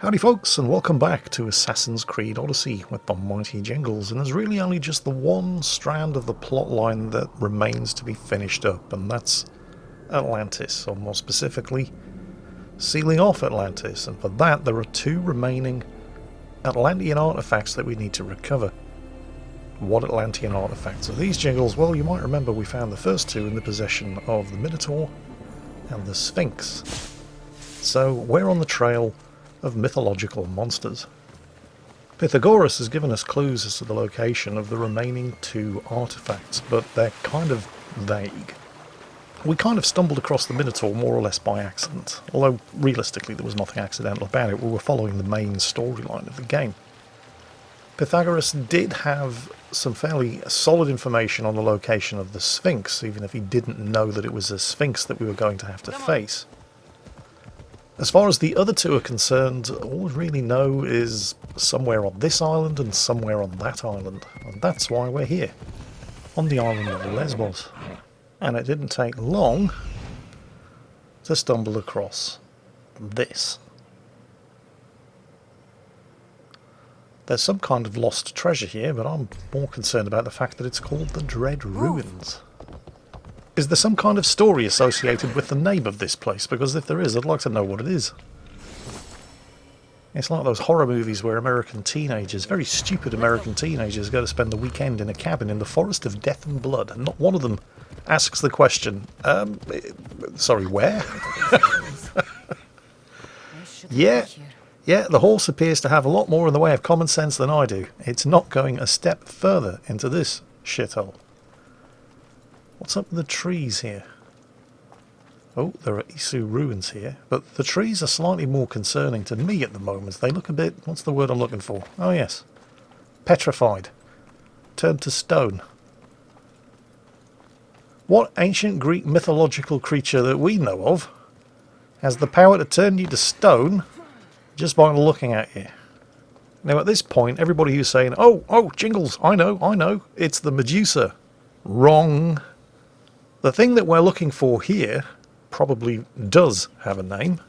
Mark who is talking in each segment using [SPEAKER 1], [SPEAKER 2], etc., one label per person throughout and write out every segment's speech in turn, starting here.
[SPEAKER 1] Howdy folks, and welcome back to Assassin's Creed Odyssey with the mighty Jingles, and there's really only just the one strand of the plotline that remains to be finished up, and that's Atlantis, or more specifically, sealing off Atlantis, and for that there are two remaining Atlantean artifacts that we need to recover. What Atlantean artifacts are these, Jingles? Well, you might remember we found the first two in the possession of the Minotaur and the Sphinx. So we're on the trail of mythological monsters. Pythagoras has given us clues as to the location of the remaining two artifacts, but they're kind of vague. We kind of stumbled across the Minotaur more or less by accident, although realistically there was nothing accidental about it. We were following the main storyline of the game. Pythagoras did have some fairly solid information on the location of the Sphinx, even if he didn't know that it was a Sphinx that we were going to have to face. As far as the other two are concerned, all we really know is somewhere on this island and somewhere on that island, and that's why we're here, on the island of Lesbos. And it didn't take long to stumble across this. There's some kind of lost treasure here, but I'm more concerned about the fact that it's called the Dread Ruins. Is there some kind of story associated with the name of this place? Because if there is, I'd like to know what it is. It's like those horror movies where American teenagers, very stupid American teenagers, go to spend the weekend in a cabin in the forest of death and blood, and not one of them asks the question, sorry, where? Yeah, the horse appears to have a lot more in the way of common sense than I do. It's not going a step further into this shithole. What's up with the trees here? Oh, there are Isu ruins here, but the trees are slightly more concerning to me at the moment. They look a bit, what's the word I'm looking for? Oh yes, petrified. Turned to stone. What ancient Greek mythological creature that we know of has the power to turn you to stone just by looking at you? Now at this point, everybody who's saying, oh, Jingles, I know, it's the Medusa. Wrong. The thing that we're looking for here probably does have a name,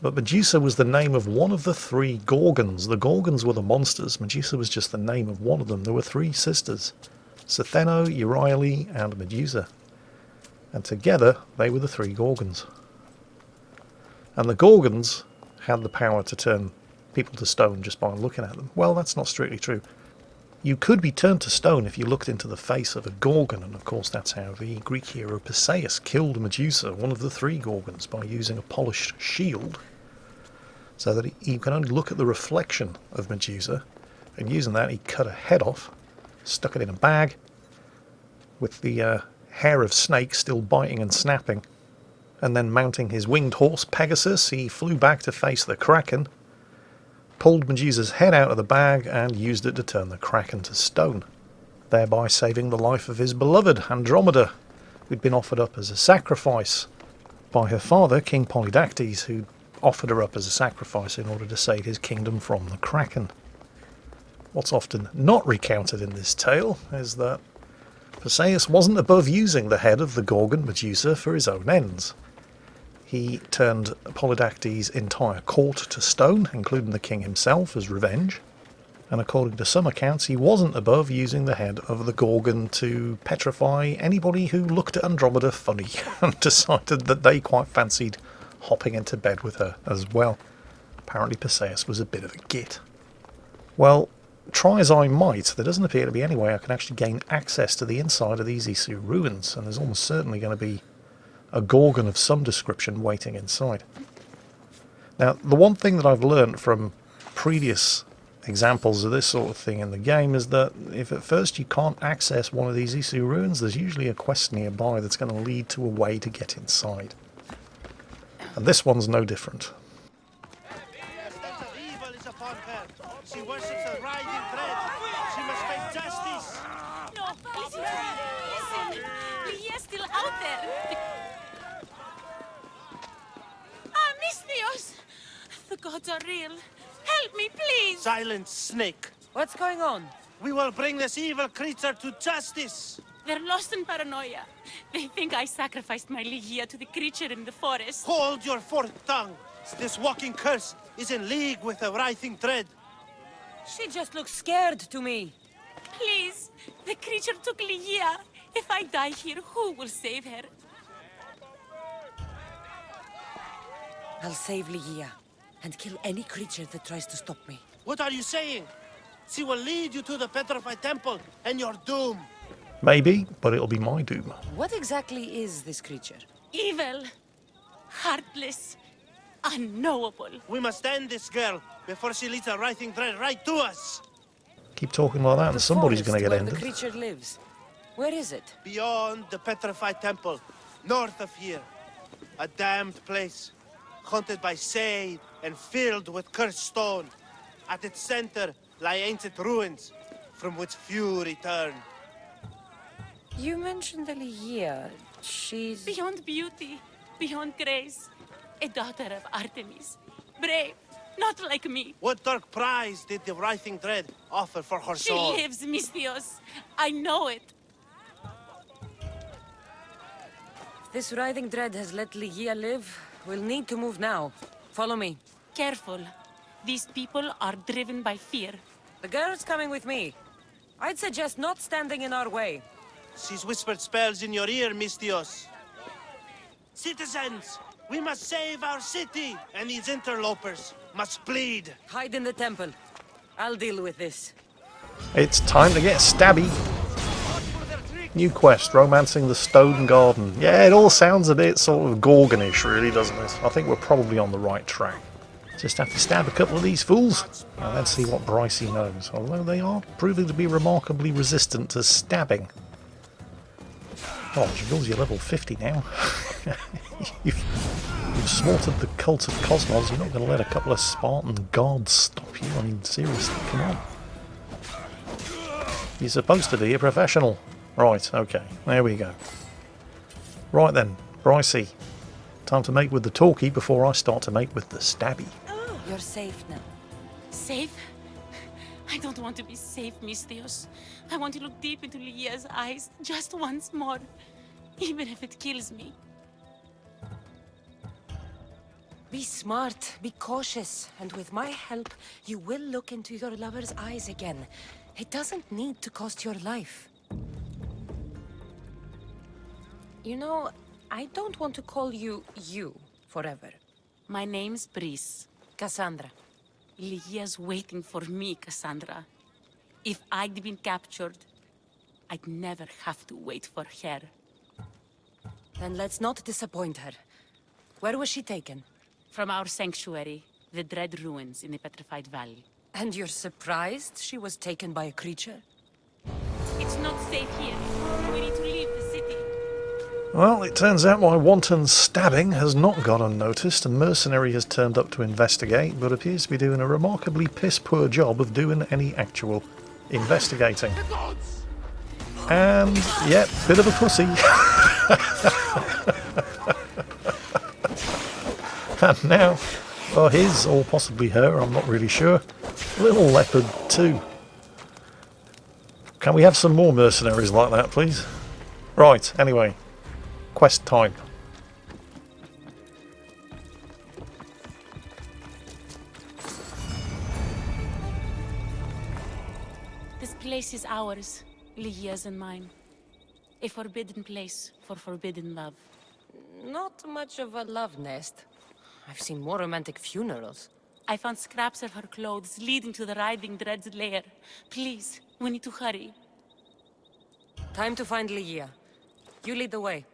[SPEAKER 1] but Medusa was the name of one of the three Gorgons. The Gorgons were the monsters. Medusa was just the name of one of them. There were three sisters, Cytheno, Euryale, and Medusa. And together, they were the three Gorgons. And the Gorgons had the power to turn people to stone just by looking at them. Well, that's not strictly true. You could be turned to stone if you looked into the face of a Gorgon, and of course that's how the Greek hero Perseus killed Medusa, one of the three Gorgons, by using a polished shield, so that you can only look at the reflection of Medusa, and using that he cut her head off, stuck it in a bag, with the hair of snake still biting and snapping, and then mounting his winged horse Pegasus, he flew back to face the Kraken, pulled Medusa's head out of the bag and used it to turn the Kraken to stone, thereby saving the life of his beloved Andromeda, who'd been offered up as a sacrifice by her father, King Polydactes, who offered her up as a sacrifice in order to save his kingdom from the Kraken. What's often not recounted in this tale is that Perseus wasn't above using the head of the Gorgon Medusa for his own ends. He turned Polydactes' entire court to stone, including the king himself, as revenge. And according to some accounts, he wasn't above using the head of the Gorgon to petrify anybody who looked at Andromeda funny and decided that they quite fancied hopping into bed with her as well. Apparently Perseus was a bit of a git. Well, try as I might, there doesn't appear to be any way I can actually gain access to the inside of these Isu ruins, and there's almost certainly going to be a Gorgon of some description waiting inside. Now, the one thing that I've learned from previous examples of this sort of thing in the game is that if at first you can't access one of these Isu ruins, there's usually a quest nearby that's going to lead to a way to get inside. And this one's no different.
[SPEAKER 2] Evil is upon her. She worships a riding thread. She must face justice.
[SPEAKER 3] No, listen. He is still out there. Misthios! The gods are real. Help me, please!
[SPEAKER 2] Silence, snake.
[SPEAKER 4] What's going on?
[SPEAKER 2] We will bring this evil creature to justice.
[SPEAKER 3] They're lost in paranoia. They think I sacrificed my Ligia to the creature in the forest.
[SPEAKER 2] Hold your forked tongue. This walking curse is in league with the writhing dread.
[SPEAKER 4] She just looks scared to me.
[SPEAKER 3] Please, the creature took Ligia. If I die here, who will save her?
[SPEAKER 4] I'll save Ligia and kill any creature that tries to stop me.
[SPEAKER 2] What are you saying? She will lead you to the petrified temple and your doom.
[SPEAKER 1] Maybe, but it'll be my doom.
[SPEAKER 4] What exactly is this creature?
[SPEAKER 3] Evil, heartless, unknowable.
[SPEAKER 2] We must end this girl before she leads the writhing dread right to us.
[SPEAKER 1] Keep talking like that and somebody's going to get
[SPEAKER 4] where
[SPEAKER 1] ended.
[SPEAKER 4] the creature lives. Where is it?
[SPEAKER 2] Beyond the petrified temple, north of here. A damned place, haunted by Shade and filled with cursed stone. At its center lie ancient ruins, from which few return.
[SPEAKER 4] You mentioned the Ligia. She's...
[SPEAKER 3] Beyond beauty, beyond grace. A daughter of Artemis. Brave, not like me.
[SPEAKER 2] What dark prize did the writhing dread offer for her
[SPEAKER 3] She
[SPEAKER 2] soul?
[SPEAKER 3] lives, Mystios. I know it.
[SPEAKER 4] If this writhing dread has let Ligia live, we'll need to move now. Follow me.
[SPEAKER 3] Careful. These people are driven by fear.
[SPEAKER 4] The girl's coming with me. I'd suggest not standing in our way.
[SPEAKER 2] She's whispered spells in your ear, Mystios. Citizens, we must save our city, and these interlopers must bleed.
[SPEAKER 4] Hide in the temple. I'll deal with this.
[SPEAKER 1] It's time to get stabby. New quest, romancing the stone garden. Yeah, it all sounds a bit sort of Gorgonish, really, doesn't it? I think we're probably on the right track. Just have to stab a couple of these fools, and let's see what Brycey knows. Although they are proving to be remarkably resistant to stabbing. Oh, Jingles, you're level 50 now. you've slaughtered the cult of Cosmos. You're not going to let a couple of Spartan guards stop you. I mean, seriously, come on. You're supposed to be a professional. Right, okay, there we go. Right then, Brycey. Time to mate with the talkie before I start to mate with the stabby.
[SPEAKER 4] You're safe now.
[SPEAKER 3] Safe? I don't want to be safe, Mystios. I want to look deep into Ligia's eyes just once more, even if it kills me.
[SPEAKER 4] Be smart, be cautious, and with my help, you will look into your lover's eyes again. It doesn't need to cost your life. You know, I don't want to call you forever.
[SPEAKER 3] My name's Brice.
[SPEAKER 4] Kassandra.
[SPEAKER 3] Ligia's waiting for me, Kassandra. If I'd been captured, I'd never have to wait for her.
[SPEAKER 4] Then let's not disappoint her. Where was she taken?
[SPEAKER 3] From our sanctuary, the Dread Ruins in the Petrified Valley.
[SPEAKER 4] And you're surprised she was taken by a creature?
[SPEAKER 3] It's not safe here. We need to leave the city.
[SPEAKER 1] Well, it turns out my wanton stabbing has not gone unnoticed. A mercenary has turned up to investigate, but appears to be doing a remarkably piss-poor job of doing any actual investigating. And, yep, bit of a pussy. And now, for his, or possibly her, I'm not really sure, little leopard too. Can we have some more mercenaries like that, please? Right, anyway. Quest time.
[SPEAKER 3] This place is ours, Ligia's and mine. A forbidden place for forbidden love.
[SPEAKER 4] Not much of a love nest. I've seen more romantic funerals.
[SPEAKER 3] I found scraps of her clothes leading to the Riding Dread's lair. Please, we need to hurry.
[SPEAKER 4] Time to find Ligia. You lead the way.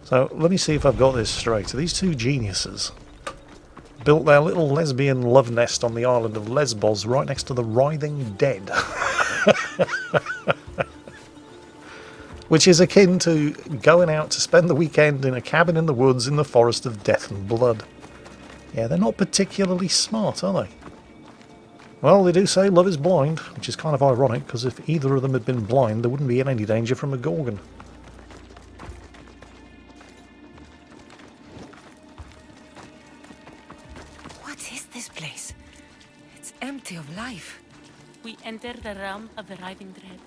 [SPEAKER 1] So, let me see if I've got this straight. So these two geniuses built their little lesbian love nest on the island of Lesbos right next to the writhing dead. Which is akin to going out to spend the weekend in a cabin in the woods in the forest of death and blood. Yeah, they're not particularly smart, are they? Well, they do say love is blind, which is kind of ironic, because if either of them had been blind, there wouldn't be in any danger from a Gorgon.
[SPEAKER 4] What is this place? It's empty of life.
[SPEAKER 3] We enter the realm of the Riding Dread.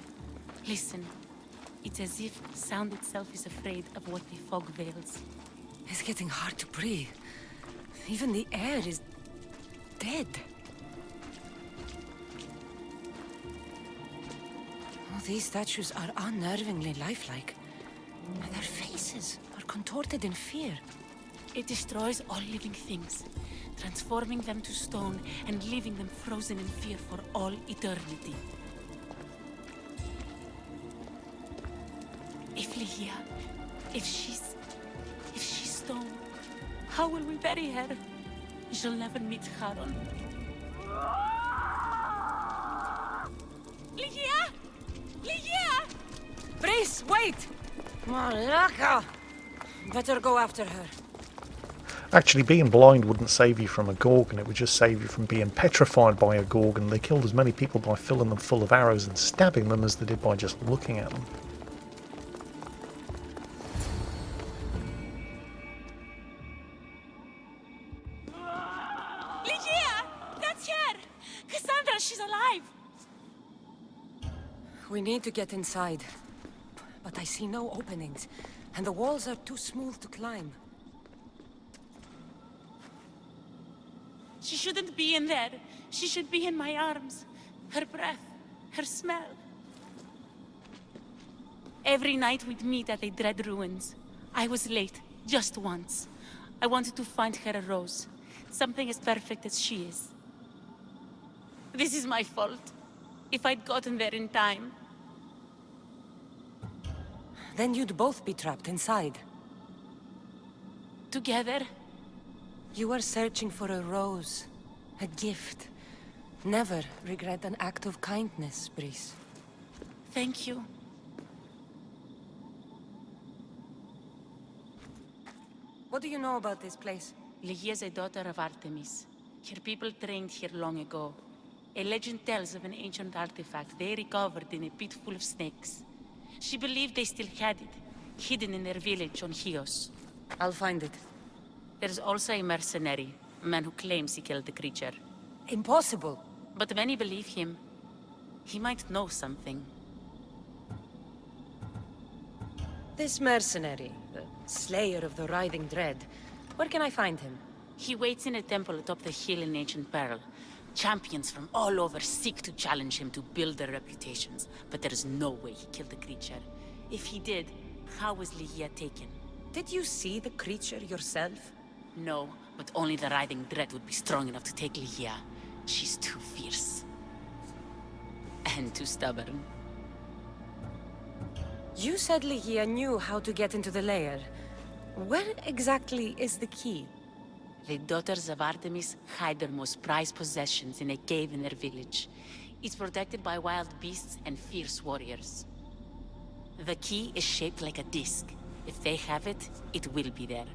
[SPEAKER 3] Listen. It's as if sound itself is afraid of what the fog veils.
[SPEAKER 4] It's getting hard to breathe. Even the air is dead. Oh, these statues are unnervingly lifelike. And their faces are contorted in fear.
[SPEAKER 3] It destroys all living things, transforming them to stone and leaving them frozen in fear for all eternity. If Ligia, if she's stone, how will we bury her? She'll never meet Charon. Ligia! Ligia!
[SPEAKER 4] Brice, wait! Malaka! Better go after her.
[SPEAKER 1] Actually, being blind wouldn't save you from a Gorgon, it would just save you from being petrified by a Gorgon. They killed as many people by filling them full of arrows and stabbing them as they did by just looking at them.
[SPEAKER 3] Ligia! That's her! Kassandra, she's alive!
[SPEAKER 4] We need to get inside. But I see no openings, and the walls are too smooth to climb.
[SPEAKER 3] She shouldn't be in there. She should be in my arms. Her breath, her smell. Every night we'd meet at the dread ruins. I was late, just once. I wanted to find her a rose. Something as perfect as she is. This is my fault. If I'd gotten there in time.
[SPEAKER 4] Then you'd both be trapped inside.
[SPEAKER 3] Together?
[SPEAKER 4] You are searching for a rose, a gift. Never regret an act of kindness, Brice.
[SPEAKER 3] Thank you.
[SPEAKER 4] What do you know about this place?
[SPEAKER 3] Ligia is a daughter of Artemis. Her people trained here long ago. A legend tells of an ancient artifact they recovered in a pit full of snakes. She believed they still had it, hidden in their village on Chios.
[SPEAKER 4] I'll find it.
[SPEAKER 3] There's also a mercenary, a man who claims he killed the creature.
[SPEAKER 4] Impossible.
[SPEAKER 3] But many believe him. He might know something.
[SPEAKER 4] This mercenary, the slayer of the writhing dread, where can I find him?
[SPEAKER 3] He waits in a temple atop the hill in ancient Pearl. Champions from all over seek to challenge him to build their reputations, but there is no way he killed the creature. If he did, how was Ligia taken?
[SPEAKER 4] Did you see the creature yourself?
[SPEAKER 3] No, but only the writhing dread would be strong enough to take Ligia. She's too fierce. And too stubborn.
[SPEAKER 4] You said Ligia knew how to get into the lair. Where exactly is the key?
[SPEAKER 3] The daughters of Artemis hide their most prized possessions in a cave in their village. It's protected by wild beasts and fierce warriors. The key is shaped like a disc. If they have it, it will be there.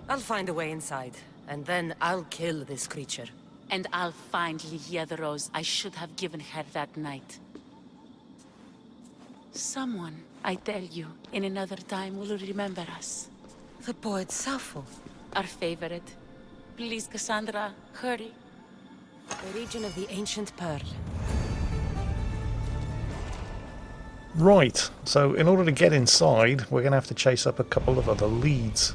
[SPEAKER 4] I'll find a way inside, and then I'll kill this creature.
[SPEAKER 3] And I'll find Ligia the rose I should have given her that night. Someone, I tell you, in another time will remember us.
[SPEAKER 4] The poet Sappho.
[SPEAKER 3] Our favorite. Please, Kassandra, hurry.
[SPEAKER 4] The region of the ancient Pearl.
[SPEAKER 1] Right, so in order to get inside, we're going to have to chase up a couple of other leads.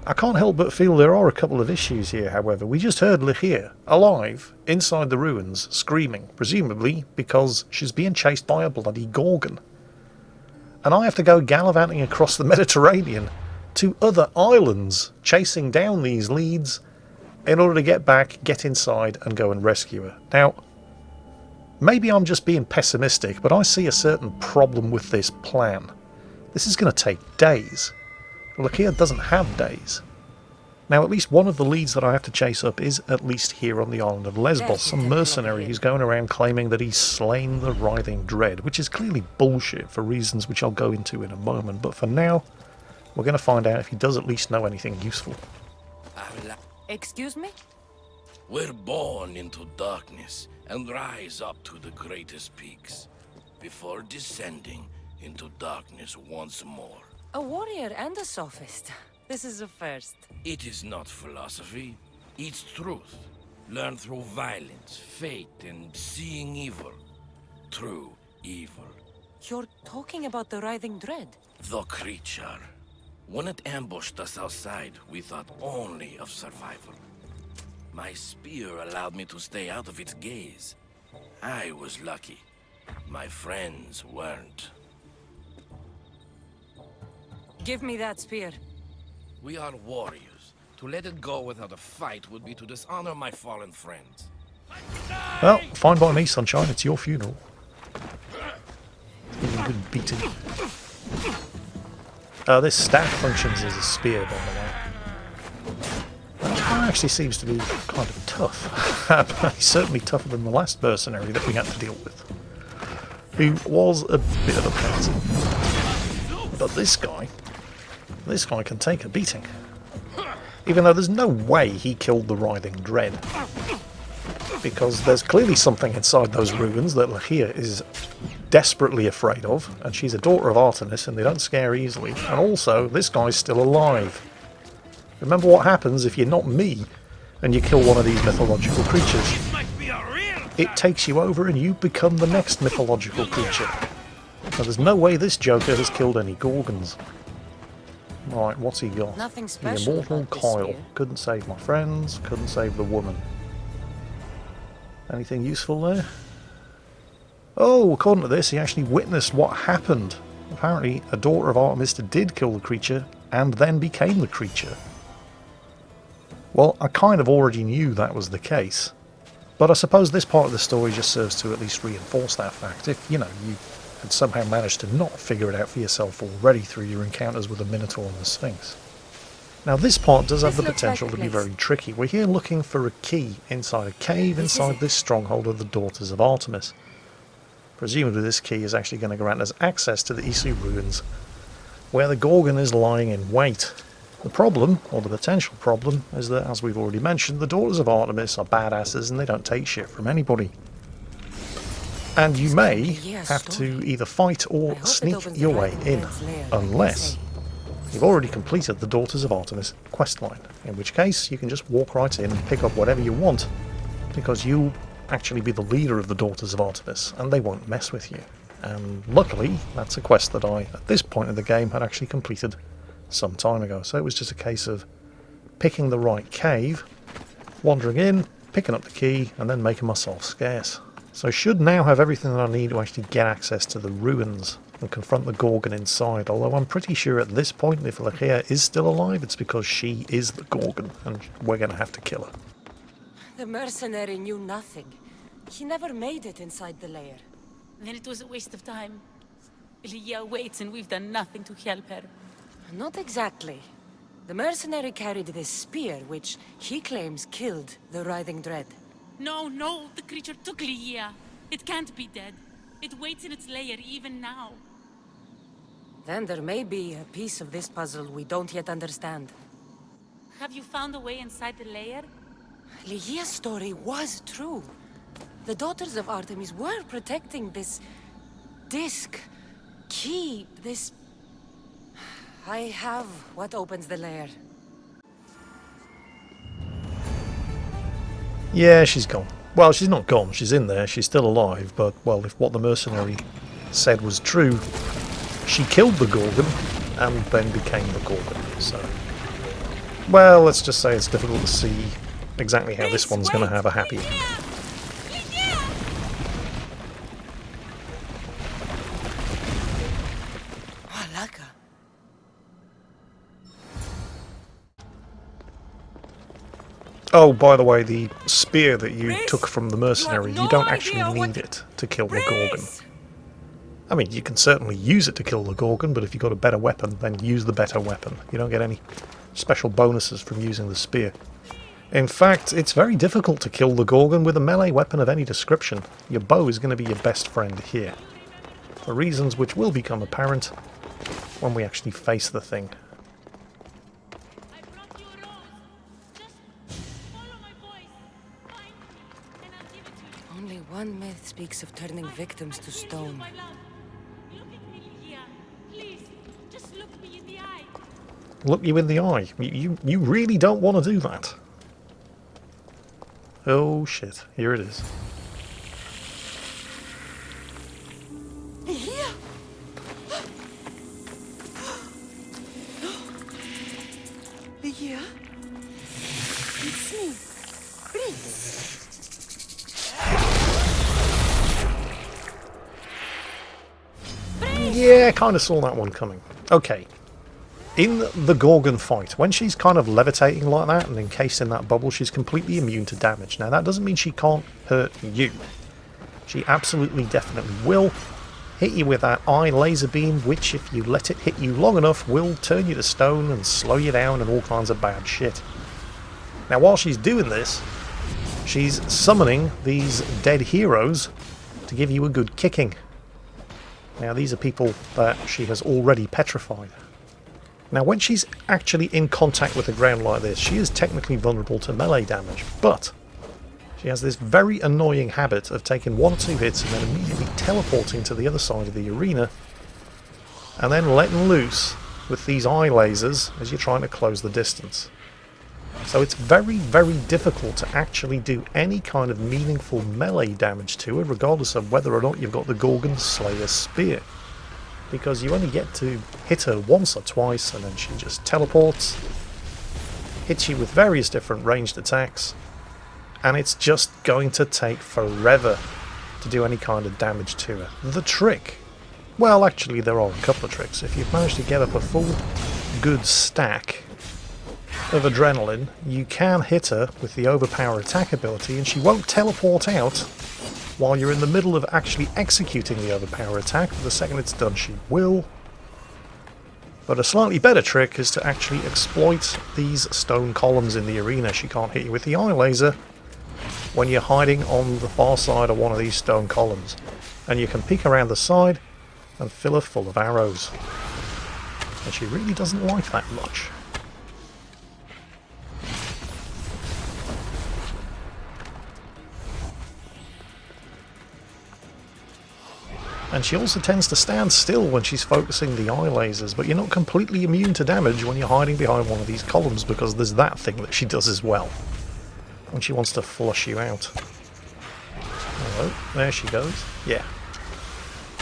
[SPEAKER 1] I can't help but feel there are a couple of issues here, however. We just heard Ligia, alive, inside the ruins, screaming, presumably because she's being chased by a bloody Gorgon. And I have to go gallivanting across the Mediterranean to other islands, chasing down these leads in order to get back, get inside, and go and rescue her. Now, maybe I'm just being pessimistic, but I see a certain problem with this plan. This is going to take days. Ligia doesn't have days. Now, at least one of the leads that I have to chase up is at least here on the island of Lesbos, some mercenary who's going around claiming that he's slain the writhing dread, which is clearly bullshit for reasons which I'll go into in a moment, but for now, we're going to find out if he does at least know anything useful.
[SPEAKER 4] Excuse me?
[SPEAKER 5] We're born into darkness and rise up to the greatest peaks, before descending into darkness once more.
[SPEAKER 4] A warrior and a sophist. This is a first.
[SPEAKER 5] It is not philosophy, it's truth. Learned through violence, fate, and seeing evil. True evil.
[SPEAKER 4] You're talking about the writhing dread.
[SPEAKER 5] The creature. When it ambushed us outside, we thought only of survival. My spear allowed me to stay out of its gaze. I was lucky. My friends weren't.
[SPEAKER 4] Give me that spear.
[SPEAKER 5] We are warriors. To let it go without a fight would be to dishonor my fallen friends.
[SPEAKER 1] Well, fine by me, sunshine. It's your funeral. Give me a good beating. This staff functions as a spear, by the way. That actually seems to be kind of tough. He's certainly tougher than the last mercenary that we had to deal with, who was a bit of a pansy. But this guy can take a beating. Even though there's no way he killed the Writhing Dread. Because there's clearly something inside those ruins that Lehia is desperately afraid of, and she's a daughter of Artemis and they don't scare easily. And also, this guy's still alive. Remember what happens if you're not me and you kill one of these mythological creatures. It takes you over and you become the next mythological creature. Now, there's no way this Joker has killed any Gorgons. Right, what's he got?
[SPEAKER 4] Nothing
[SPEAKER 1] The
[SPEAKER 4] special
[SPEAKER 1] Immortal
[SPEAKER 4] about this
[SPEAKER 1] Coil.
[SPEAKER 4] spear.
[SPEAKER 1] Couldn't save my friends, couldn't save the woman. Anything useful there? Oh, according to this, he actually witnessed what happened. Apparently, a daughter of Artemis did kill the creature, and then became the creature. Well, I kind of already knew that was the case. But I suppose this part of the story just serves to at least reinforce that fact. If, you know, you had somehow managed to not figure it out for yourself already through your encounters with the Minotaur and the Sphinx. Now this part does have the
[SPEAKER 4] This looks
[SPEAKER 1] potential
[SPEAKER 4] like
[SPEAKER 1] to
[SPEAKER 4] a
[SPEAKER 1] be
[SPEAKER 4] place.
[SPEAKER 1] very tricky. We're here looking for a key inside a cave
[SPEAKER 4] This is
[SPEAKER 1] inside
[SPEAKER 4] it.
[SPEAKER 1] this stronghold of the Daughters of Artemis. Presumably this key is actually going to grant us access to the Odyssey ruins, where the Gorgon is lying in wait. The problem, or the potential problem, is that, as we've already mentioned, the Daughters of Artemis are badasses and they don't take shit from anybody. And you may
[SPEAKER 4] Yes,
[SPEAKER 1] have to
[SPEAKER 4] story.
[SPEAKER 1] either fight
[SPEAKER 4] I
[SPEAKER 1] or
[SPEAKER 4] hope it
[SPEAKER 1] sneak
[SPEAKER 4] opens
[SPEAKER 1] your
[SPEAKER 4] the
[SPEAKER 1] way
[SPEAKER 4] Writhing
[SPEAKER 1] in,
[SPEAKER 4] Dread's lair, like they
[SPEAKER 1] unless
[SPEAKER 4] say.
[SPEAKER 1] you've already completed the Daughters of Artemis questline, in which case you can just walk right in and pick up whatever you want, because you'll actually be the leader of the Daughters of Artemis, and they won't mess with you. And luckily, that's a quest that I, at this point in the game, had actually completed some time ago. So it was just a case of picking the right cave, wandering in, picking up the key, and then making myself scarce. So I should now have everything that I need to actually get access to the ruins and confront the Gorgon inside, although I'm pretty sure at this point, if Lehia is still alive, it's because she is the Gorgon, and we're going to have to kill her.
[SPEAKER 4] The mercenary knew nothing. He never made it inside the lair.
[SPEAKER 3] Then it was a waste of time. Lydia waits and we've done nothing to help her.
[SPEAKER 4] Not exactly. The mercenary carried this spear, which he claims killed the Writhing Dread.
[SPEAKER 3] No, the creature took Lydia. It can't be dead. It waits in its lair even now.
[SPEAKER 4] Then there may be a piece of this puzzle we don't yet understand.
[SPEAKER 3] Have you found a way inside the lair?
[SPEAKER 4] Lygia's story was true. The Daughters of Artemis were protecting this disc, key, this... I have what opens the lair.
[SPEAKER 1] Yeah, she's gone. Well, she's not gone, she's in there, she's still alive, but, well, if what the mercenary said was true, she killed the Gorgon, and then became the Gorgon, so... Well, let's just say it's difficult to see exactly how this one's going to have a happy ending.
[SPEAKER 4] Malaka.
[SPEAKER 1] Oh, by the way, the spear that you took from the mercenary, you don't actually need it to kill the Gorgon. I mean, you can certainly use it to kill the Gorgon, but if you've got a better weapon, then use the better weapon. You don't get any special bonuses from using the spear. In fact, it's very difficult to kill the Gorgon with a melee weapon of any description. Your bow is going to be your best friend here, for reasons which will become apparent when we actually face the thing.
[SPEAKER 3] I brought you a rose. Just follow my voice. Find me, and I'll give it to you.
[SPEAKER 4] Only one myth speaks of turning victims to stone.
[SPEAKER 3] My love. Look at me, Lydia. Please, just look me in the eye.
[SPEAKER 1] Look you in the eye. You really don't want to do that. Oh shit, here it is. Yeah, kind of saw that one coming. Okay. In the Gorgon fight, when she's kind of levitating like that and encased in that bubble, she's completely immune to damage. Now, that doesn't mean she can't hurt you. She absolutely, definitely will hit you with that eye laser beam, which, if you let it hit you long enough, will turn you to stone and slow you down and all kinds of bad shit. Now, while she's doing this, she's summoning these dead heroes to give you a good kicking. Now, these are people that she has already petrified. Now, when she's actually in contact with the ground like this, she is technically vulnerable to melee damage, but she has this very annoying habit of taking 1 or 2 hits and then immediately teleporting to the other side of the arena and then letting loose with these eye lasers as you're trying to close the distance. So it's very, very difficult to actually do any kind of meaningful melee damage to her, regardless of whether or not you've got the Gorgon Slayer Spear. Because you only get to hit her once or twice, and then she just teleports, hits you with various different ranged attacks, and it's just going to take forever to do any kind of damage to her. The trick, well, actually there are a couple of tricks. If you've managed to get up a full good stack of adrenaline, you can hit her with the overpower attack ability, and she won't teleport out while you're in the middle of actually executing the overpower attack. The second it's done, she will. But a slightly better trick is to actually exploit these stone columns in the arena. She can't hit you with the eye laser when you're hiding on the far side of one of these stone columns. And you can peek around the side and fill her full of arrows. And she really doesn't like that much. And she also tends to stand still when she's focusing the eye lasers, but you're not completely immune to damage when you're hiding behind one of these columns, because there's that thing that she does as well, when she wants to flush you out. Hello, there she goes. Yeah.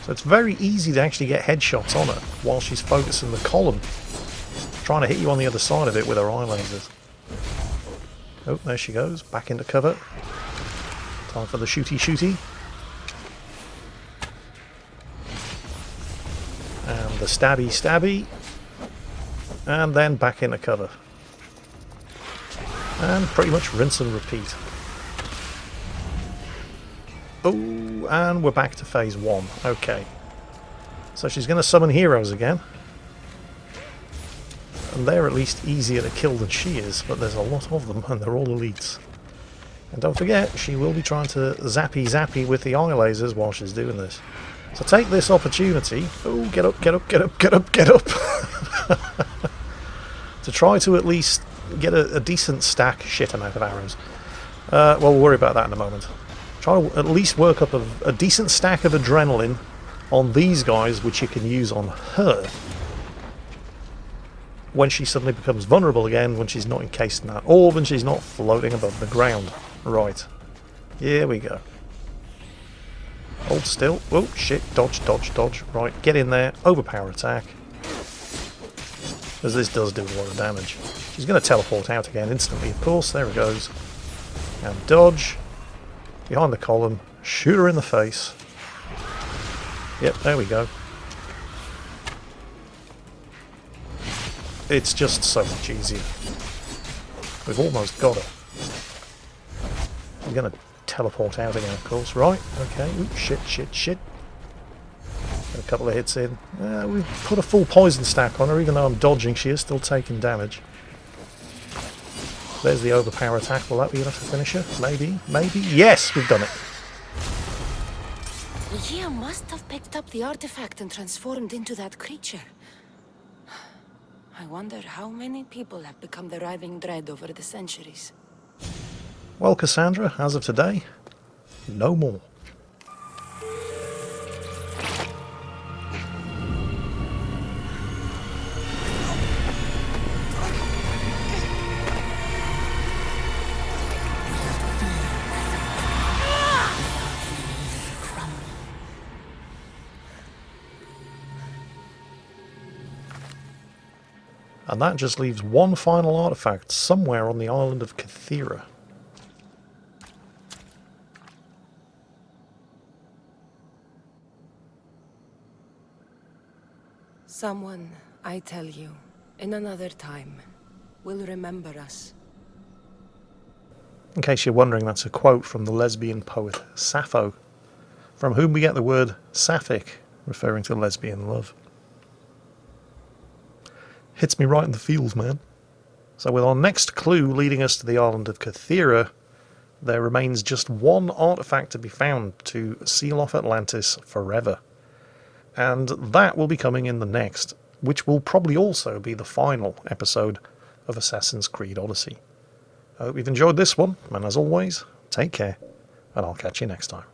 [SPEAKER 1] So it's very easy to actually get headshots on her while she's focusing the column, trying to hit you on the other side of it with her eye lasers. Oh, there she goes, back into cover. Time for the shooty. And the stabby, and then back into cover. And pretty much rinse and repeat. Oh, and we're back to phase 1. Okay. So she's going to summon heroes again. And they're at least easier to kill than she is, but there's a lot of them, and they're all elites. And don't forget, she will be trying to zappy with the eye lasers while she's doing this. So take this opportunity, oh, get up, to try to at least get a decent stack, shit amount of arrows. Well, we'll worry about that in a moment. Try to at least work up a decent stack of adrenaline on these guys, which you can use on her when she suddenly becomes vulnerable again, when she's not encased in that orb and she's not floating above the ground. Right. Here we go. Hold still. Oh, shit. Dodge. Right, get in there. Overpower attack. As this does do a lot of damage. She's going to teleport out again instantly, of course. There it goes. And dodge. Behind the column. Shoot her in the face. Yep, there we go. It's just so much easier. We've almost got her. We're going to teleport out again, of course. Right, okay. Ooh, shit. Got a couple of hits in. We've put a full poison stack on her, even though I'm dodging. She is still taking damage. There's the overpower attack. Will that be enough to finish her? Maybe. Yes, we've done it.
[SPEAKER 4] Leah must have picked up the artifact and transformed into that creature. I wonder how many people have become the riving dread over the centuries.
[SPEAKER 1] Well, Kassandra, as of today, no more. And that just leaves one final artifact somewhere on the island of Kassandra.
[SPEAKER 4] Someone, I tell you, in another time, will remember us.
[SPEAKER 1] In case you're wondering, that's a quote from the lesbian poet Sappho, from whom we get the word sapphic, referring to lesbian love. Hits me right in the feels, man. So with our next clue leading us to the island of Kathira, there remains just one artifact to be found to seal off Atlantis forever. And that will be coming in the next, which will probably also be the final episode of Assassin's Creed Odyssey. I hope you've enjoyed this one, and as always, take care, and I'll catch you next time.